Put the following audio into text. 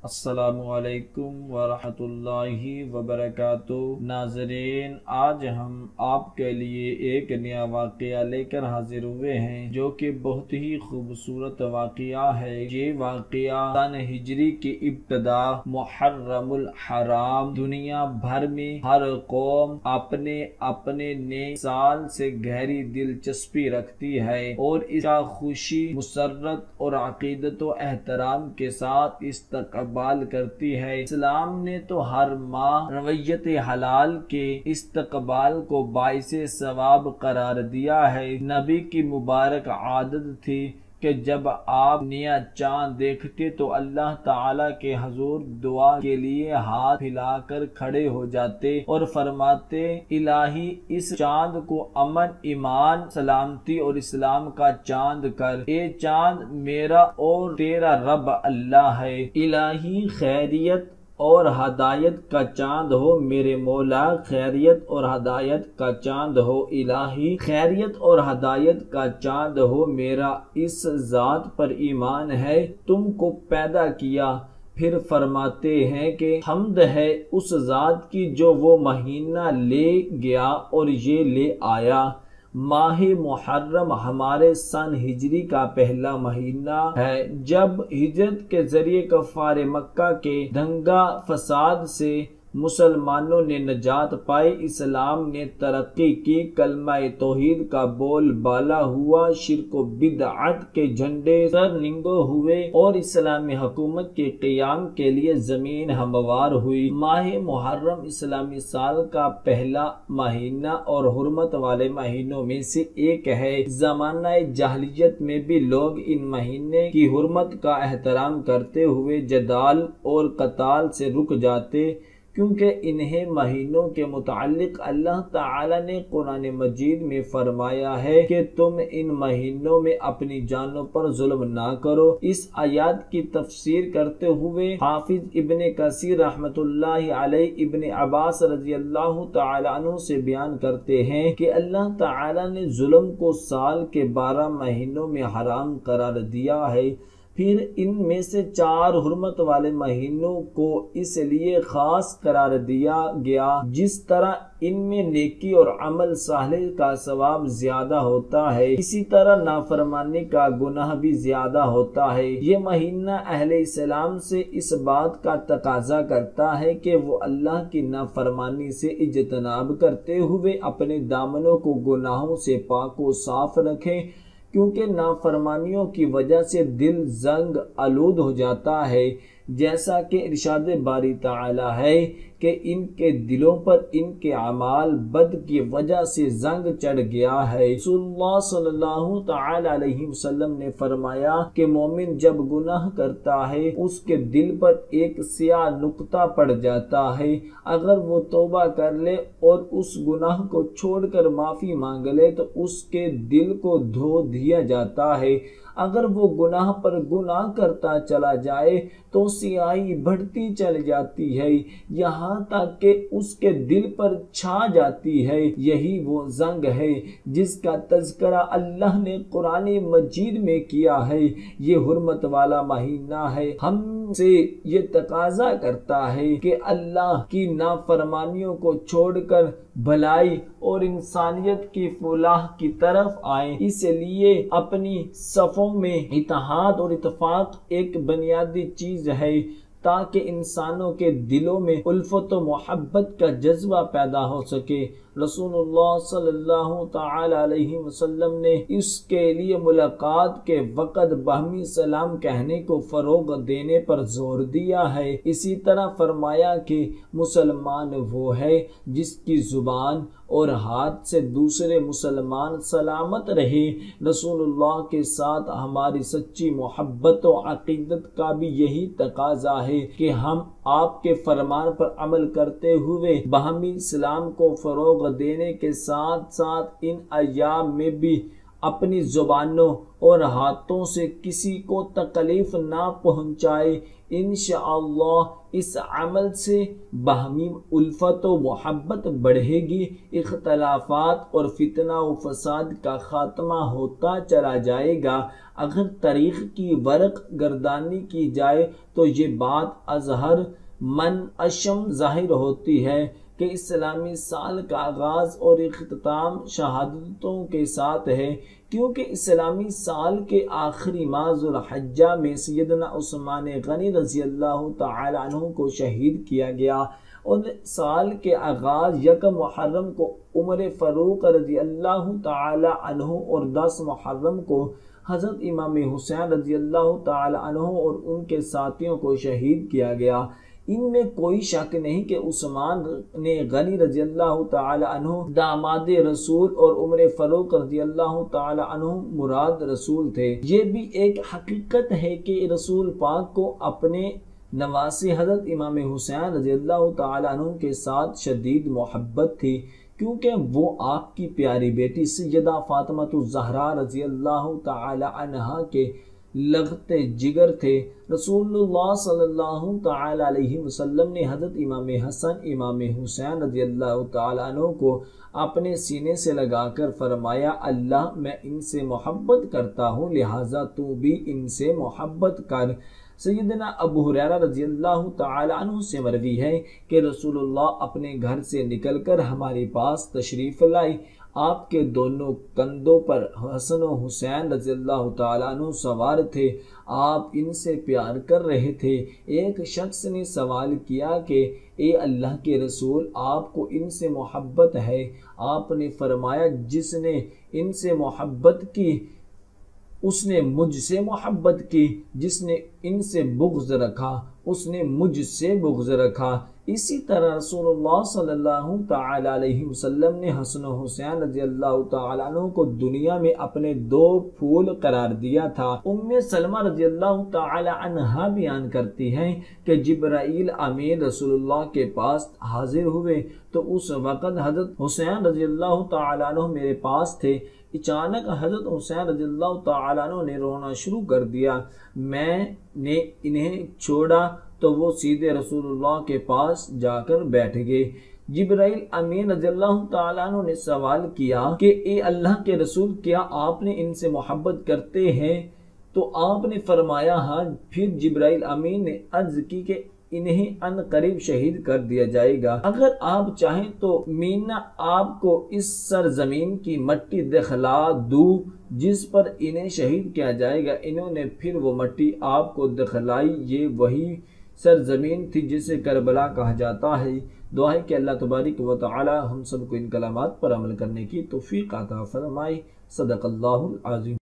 السلام علیکم ورحمۃ اللہ وبرکاتہ۔ ناظرین، آج ہم آپ کے لیے ایک نیا واقعہ لے کر حاضر ہوئے ہیں جو کہ بہت ہی خوبصورت واقعہ ہے۔ یہ واقعہ سن ہجری کی ابتدا محرم الحرام دنیا بھر میں ہر قوم اپنے اپنے نئے سال سے گہری دلچسپی رکھتی ہے اور اس کا خوشی مسرت اور عقیدت و احترام کے ساتھ استقبال کرتی ہے۔ اسلام نے تو ہر ماہ رویت حلال کے استقبال کو باعث ثواب قرار دیا ہے۔ نبی کی مبارک عادت تھی کہ جب آپ نیا چاند دیکھتے تو اللہ تعالیٰ کے حضور دعا کے لیے ہاتھ پھیلا کر کھڑے ہو جاتے اور فرماتے، الہی اس چاند کو امن، ایمان، سلامتی اور اسلام کا چاند کر۔ اے چاند میرا اور تیرا رب اللہ ہے، الہی خیریت اور ہدایت کا چاند ہو میرے مولا، خیریت اور ہدایت کا چاند ہو الہی، خیریت اور ہدایت کا چاند ہو میرا، اس ذات پر ایمان ہے تم کو پیدا کیا۔ پھر فرماتے ہیں کہ حمد ہے اس ذات کی جو وہ مہینہ لے گیا اور یہ لے آیا۔ ماہ محرم ہمارے سن ہجری کا پہلا مہینہ ہے۔ جب ہجرت کے ذریعے کفار مکہ کے دنگا فساد سے مسلمانوں نے نجات پائی، اسلام نے ترقی کی، کلمہ توحید کا بول بالا ہوا، شرک و بدعت کے جھنڈے سر ننگو ہوئے اور اسلامی حکومت کے قیام کے لیے زمین ہموار ہوئی۔ ماہ محرم اسلامی سال کا پہلا مہینہ اور حرمت والے مہینوں میں سے ایک ہے۔ زمانہ جاہلیت میں بھی لوگ ان مہینے کی حرمت کا احترام کرتے ہوئے جدال اور قتال سے رک جاتے، کیونکہ انہیں مہینوں کے متعلق اللہ تعالی نے قرآن مجید میں فرمایا ہے کہ تم ان مہینوں میں اپنی جانوں پر ظلم نہ کرو۔ اس آیات کی تفسیر کرتے ہوئے حافظ ابن کثیر رحمۃ اللہ علیہ ابن عباس رضی اللہ تعالی عنہ سے بیان کرتے ہیں کہ اللہ تعالی نے ظلم کو سال کے 12 مہینوں میں حرام قرار دیا ہے۔ پھر ان میں سے 4 حرمت والے مہینوں کو اس لیے خاص قرار دیا گیا جس طرح ان میں نیکی اور عمل صالح کا ثواب زیادہ ہوتا ہے، اسی طرح نافرمانی کا گناہ بھی زیادہ ہوتا ہے۔ یہ مہینہ اہل اسلام سے اس بات کا تقاضا کرتا ہے کہ وہ اللہ کی نافرمانی سے اجتناب کرتے ہوئے اپنے دامنوں کو گناہوں سے پاک و صاف رکھیں، کیونکہ نافرمانیوں کی وجہ سے دل زنگ آلود ہو جاتا ہے، جیسا کہ ارشاد باری تعالی ہے کہ ان کے دلوں پر ان کے اعمال بد کی وجہ سے زنگ چڑھ گیا ہے۔ رسول اللہ صلی اللہ تعالی علیہ وسلم نے فرمایا کہ مومن جب گناہ کرتا ہے اس کے دل پر ایک سیاہ نقطہ پڑ جاتا ہے، اگر وہ توبہ کر لے اور اس گناہ کو چھوڑ کر معافی مانگ لے تو اس کے دل کو دھو دیا جاتا ہے۔ اگر وہ گناہ پر گناہ کرتا چلا جائے تو سیاہی بڑھتی چل جاتی ہے، یہاں تک کہ اس کے دل پر چھا جاتی ہے۔ یہی وہ زنگ ہے جس کا تذکرہ اللہ نے قرآن مجید میں کیا ہے۔ یہ حرمت والا مہینہ ہے، ہم سے یہ تقاضا کرتا ہے کہ اللہ کی نافرمانیوں کو چھوڑ کر بھلائی اور انسانیت کی فلاح کی طرف آئیں۔ اس لیے اپنی صفوں میں اتحاد اور اتفاق ایک بنیادی چیز ہے تاکہ انسانوں کے دلوں میں الفت و محبت کا جذبہ پیدا ہو سکے۔ رسول اللہ صلی اللہ تعالی علیہ وسلم نے اس کے لیے ملاقات کے وقت باہمی سلام کہنے کو فروغ دینے پر زور دیا ہے۔ اسی طرح فرمایا کہ مسلمان وہ ہے جس کی زبان اور ہاتھ سے دوسرے مسلمان سلامت رہے۔ رسول اللہ کے ساتھ ہماری سچی محبت و عقیدت کا بھی یہی تقاضا ہے کہ ہم آپ کے فرمان پر عمل کرتے ہوئے باہمی اسلام کو فروغ دینے کے ساتھ ساتھ ان ایام میں بھی اپنی زبانوں اور ہاتھوں سے کسی کو تکلیف نہ پہنچائے۔ انشاءاللہ اس عمل سے باہمی الفت و محبت بڑھے گی، اختلافات اور فتنہ و فساد کا خاتمہ ہوتا چلا جائے گا۔ اگر تاریخ کی ورق گردانی کی جائے تو یہ بات اظہر منعشم ظاہر ہوتی ہے کہ اسلامی سال کا آغاز اور اختتام شہادتوں کے ساتھ ہے، کیونکہ اسلامی سال کے آخری ماہ ذوالحجہ میں سیدنا عثمان غنی رضی اللہ تعالی عنہ کو شہید کیا گیا، اور سال کے آغاز یکم محرم کو عمر فاروق رضی اللہ تعالی عنہ اور 10 محرم کو حضرت امام حسین رضی اللہ تعالی عنہ اور ان کے ساتھیوں کو شہید کیا گیا۔ ان میں کوئی شک نہیں کہ عثمان غنی رضی اللہ تعالی عنہ داماد رسول اور عمر فاروق رضی اللہ تعالی عنہ مراد رسول تھے۔ یہ بھی ایک حقیقت ہے کہ رسول پاک کو اپنے نواسے حضرت امام حسین رضی اللہ تعالی عنہ کے ساتھ شدید محبت تھی، کیونکہ وہ آپ کی پیاری بیٹی سیدہ فاطمہ الزہرا رضی اللہ تعالی عنہا کے لغتے جگر تھے۔ رسول اللہ صلی اللہ تعالی علیہ وسلم نے حضرت امام حسن امام حسین رضی اللہ تعالی عنہ کو اپنے سینے سے لگا کر فرمایا، اللہ میں ان سے محبت کرتا ہوں، لہٰذا تو بھی ان سے محبت کر۔ سیدنا ابو ہریرہ رضی اللہ تعالی عنہ سے مروی ہے کہ رسول اللہ اپنے گھر سے نکل کر ہمارے پاس تشریف لائے۔ آپ کے دونوں کندھوں پر حسن و حسین رضی اللہ تعالیٰ عنہ سوار تھے، آپ ان سے پیار کر رہے تھے۔ ایک شخص نے سوال کیا کہ اے اللہ کے رسول، آپ کو ان سے محبت ہے؟ آپ نے فرمایا، جس نے ان سے محبت کی اس نے مجھ سے محبت کی، جس نے ان سے بغض رکھا اس نے مجھ سے بغض رکھا۔ اسی طرح رسول اللہ صلی اللہ تعالی علیہ وسلم نے حسن و حسین رضی اللہ تعالی عنہ کو دنیا میں اپنے 2 پھول قرار دیا تھا۔ ام سلمہ رضی اللہ تعالی عنہا بیان کرتی ہیں کہ جبرائیل امین رسول اللہ کے پاس حاضر ہوئے تو اس وقت حضرت حسین رضی اللہ تعالی عنہ میرے پاس تھے۔ اچانک حضرت حسین رضی اللہ تعالی عنہ نے رونا شروع کر دیا۔ میں نے انہیں چھوڑا تو وہ سیدھے رسول اللہ کے پاس جا کر بیٹھ گئے۔ جبرائیل امین رضی اللہ تعالیٰ عنہ نے سوال کیا کہ اے اللہ کے رسول، کیا آپ نے ان سے محبت کرتے ہیں؟ تو آپ نے فرمایا ہاں۔ پھر جبرائیل امین نے عرض کی کہ انہیں ان قریب شہید کر دیا جائے گا۔ اگر آپ چاہیں تو مینا آپ کو اس سرزمین کی مٹی دکھلا دوں جس پر انہیں شہید کیا جائے گا۔ انہوں نے پھر وہ مٹی آپ کو دکھلائی۔ یہ وہی سرزمین تھی جسے کربلا کہا جاتا ہے۔ دعا ہے کہ اللہ تبارک و تعالی ہم سب کو ان کلمات پر عمل کرنے کی توفیق عطا فرمائے۔ صدق اللہ العظیم۔